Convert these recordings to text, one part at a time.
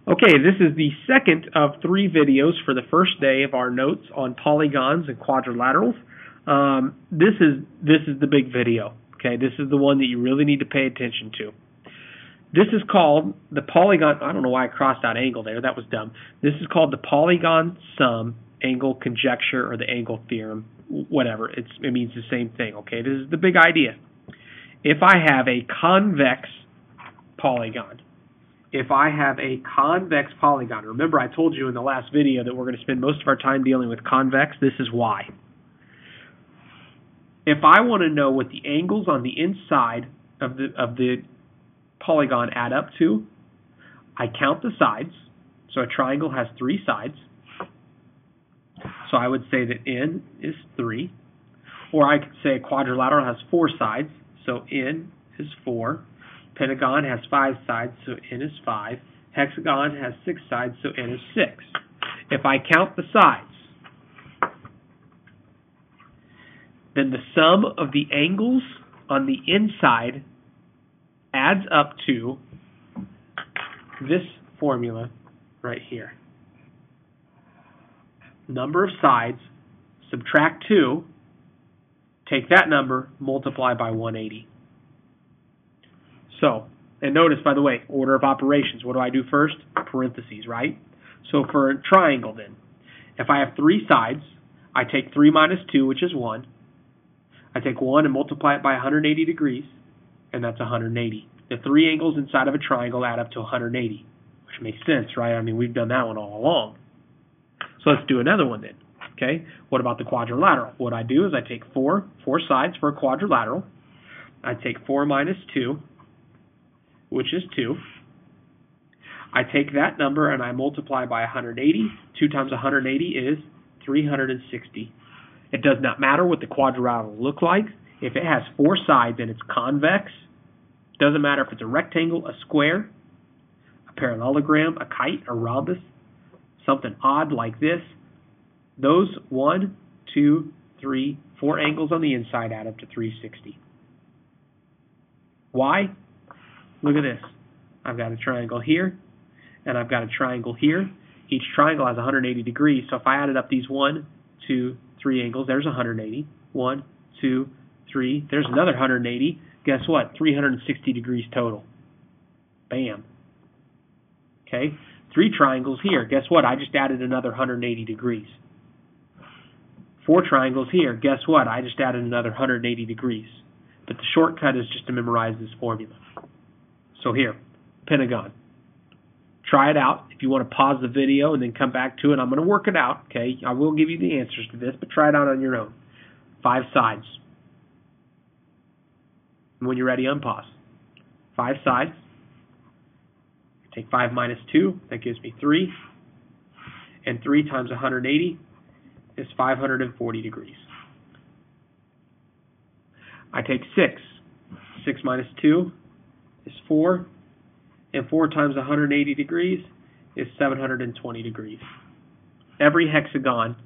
Okay, this is the second of 3 videos for the first day of our notes on polygons and quadrilaterals. This is the big video. Okay, this is the one that you really need to pay attention to. This is called the polygon. I don't know why I crossed out angle there. That was dumb. This is called the polygon sum angle conjecture or the angle theorem. Whatever. It means the same thing. Okay, this is the big idea. If I have a convex polygon. If I have a convex polygon, remember I told you in the last video that we're going to spend most of our time dealing with convex. This is why. If I want to know what the angles on the inside of the polygon add up to, I count the sides. So a triangle has 3 sides. So I would say that n is 3. Or I could say a quadrilateral has 4 sides. So n is 4. Pentagon has 5 sides, so n is 5. Hexagon has 6 sides, so n is 6. If I count the sides, then the sum of the angles on the inside adds up to this formula right here. Number of sides, subtract 2, take that number, multiply by 180. So, and notice, by the way, order of operations. What do I do first? Parentheses, right? So for a triangle then, if I have 3 sides, I take 3 minus 2, which is 1. I take 1 and multiply it by 180 degrees, and that's 180. The 3 angles inside of a triangle add up to 180, which makes sense, right? I mean, we've done that one all along. So let's do another one then, okay? What about the quadrilateral? What I do is I take 4 sides for a quadrilateral. I take 4 minus 2, which is 2. I take that number and I multiply by 180. 2 times 180 is 360. It does not matter what the quadrilateral looks like. If it has 4 sides and it's convex, doesn't matter if it's a rectangle, a square, a parallelogram, a kite, a rhombus, something odd like this. Those 1, 2, 3, 4 angles on the inside add up to 360. Why? Look at this. I've got a triangle here, and I've got a triangle here. Each triangle has 180 degrees, so if I added up these 1, 2, 3 angles, there's 180. 1, 2, 3, there's another 180. Guess what? 360 degrees total. Bam. Okay? 3 triangles here. Guess what? I just added another 180 degrees. 4 triangles here. Guess what? I just added another 180 degrees. But the shortcut is just to memorize this formula. So here, Pentagon. Try it out. If you want to pause the video and then come back to it, I'm going to work it out. Okay, I will give you the answers to this, but try it out on your own. 5 sides. And when you're ready, unpause. 5 sides. Take 5 minus 2. That gives me 3. And 3 times 180 is 540 degrees. I take 6. 6 minus 2 is 4, and 4 times 180 degrees is 720 degrees. Every hexagon,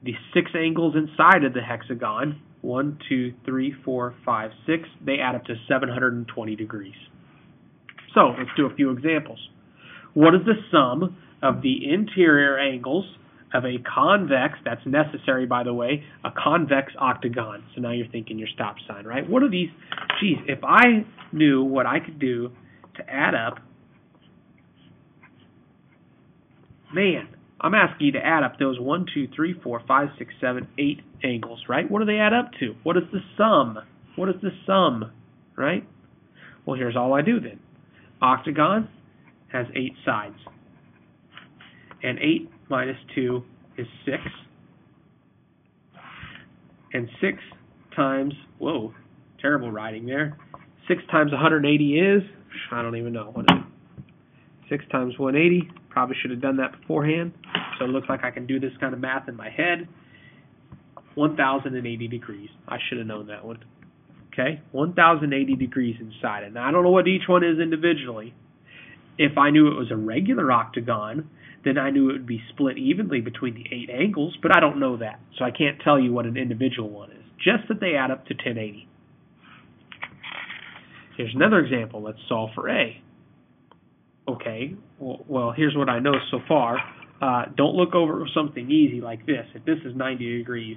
the 6 angles inside of the hexagon, 1, 2, 3, 4, 5, 6, they add up to 720 degrees. So, let's do a few examples. What is the sum of the interior angles of a convex, that's necessary by the way, a convex octagon? So now you're thinking your stop sign, right? What are these? Geez, if I knew what I could do to add up, man, I'm asking you to add up those 1, 2, 3, 4, 5, 6, 7, 8 angles, right? What do they add up to? What is the sum? What is the sum, right? Well, here's all I do then. Octagon has 8 sides. And 8 minus 2 is 6. And 6 times, whoa, terrible writing there. 6 times 180 is, I don't even know, what is it? 6 times 180, probably should have done that beforehand. So it looks like I can do this kind of math in my head. 1,080 degrees. I should have known that one. Okay, 1,080 degrees inside it. Now I don't know what each one is individually. If I knew it was a regular octagon, then I knew it would be split evenly between the 8 angles, but I don't know that, so I can't tell you what an individual one is, just that they add up to 1080. Here's another example. Let's solve for A. Okay, Okay, well, here's what I know so far. Don't look over something easy like this. If this is 90 degrees,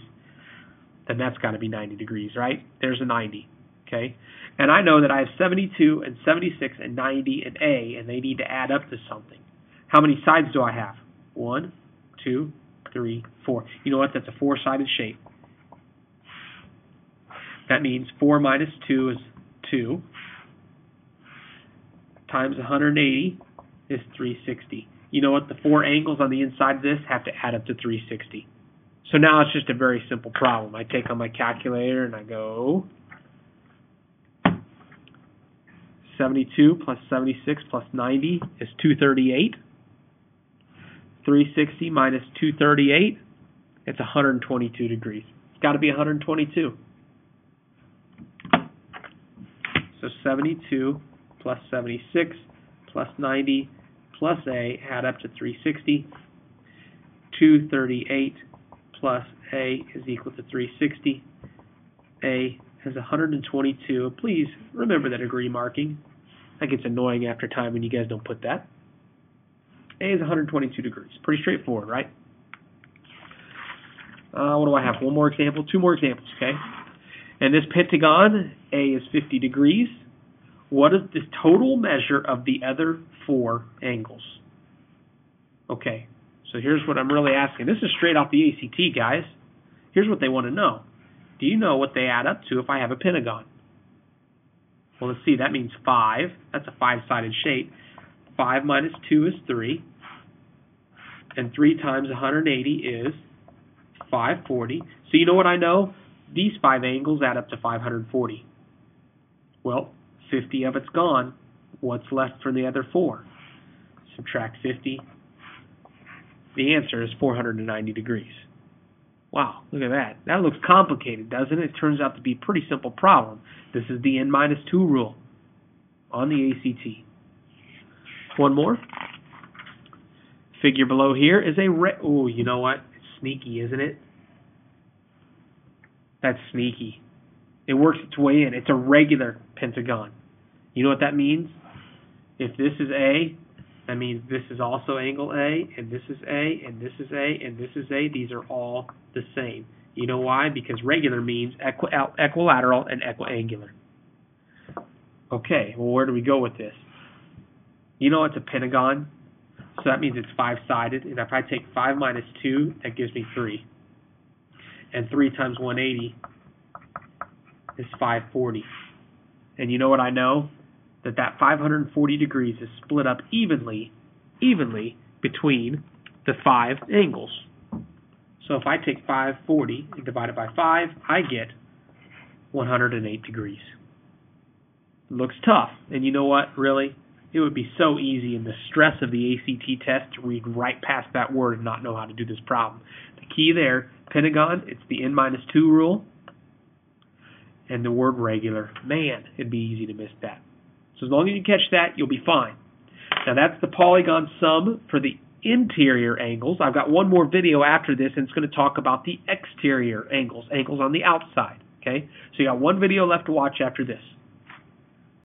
then that's got to be 90 degrees, right? There's a 90, okay? And I know that I have 72 and 76 and 90 and A, and they need to add up to something. How many sides do I have? 1, 2, 3, 4. You know what? That's a four-sided shape. That means 4 minus 2 is 2, times 180 is 360. You know what? The four angles on the inside of this have to add up to 360. So now it's just a very simple problem. I take on my calculator and I go 72 plus 76 plus 90 is 238. 360 minus 238, it's 122 degrees. It's got to be 122. So 72 plus 76 plus 90 plus A add up to 360. 238 plus A is equal to 360. A is 122. Please remember that degree marking. That gets annoying after time when you guys don't put that. A is 122 degrees. Pretty straightforward, right? What do I have? One more example? Two more examples, okay? In this pentagon, A is 50 degrees. What is the total measure of the other four angles? Okay, so here's what I'm really asking. This is straight off the ACT, guys. Here's what they want to know. Do you know what they add up to if I have a pentagon? Well, let's see. That means 5. That's a five-sided shape. 5 minus 2 is 3. And 3 times 180 is 540. So you know what I know? These 5 angles add up to 540. Well, 50 of it's gone. What's left for the other 4? Subtract 50. The answer is 490 degrees. Wow, look at that. That looks complicated, doesn't it? It turns out to be a pretty simple problem. This is the n minus 2 rule on the ACT. One more. Figure below here is a oh, you know what? It's sneaky, isn't it? That's sneaky. It works its way in. It's a regular pentagon. You know what that means? If this is A, that means this is also angle A, and this is A, and this is A, and this is A. These are all the same. You know why? Because regular means equilateral and equiangular. Okay, well, where do we go with this? You know it's a pentagon, so that means it's five-sided. And if I take 5 minus 2, that gives me 3. And 3 times 180 is 540. And you know what I know? That 540 degrees is split up evenly between the 5 angles. So if I take 540 and divide it by 5, I get 108 degrees. It looks tough. And you know what, really? It would be so easy in the stress of the ACT test to read right past that word and not know how to do this problem. The key there, pentagon, it's the n minus 2 rule, and the word regular. Man, it'd be easy to miss that. So as long as you catch that, you'll be fine. Now that's the polygon sum for the interior angles. I've got one more video after this, and it's going to talk about the exterior angles, angles on the outside. Okay, so you got one video left to watch after this.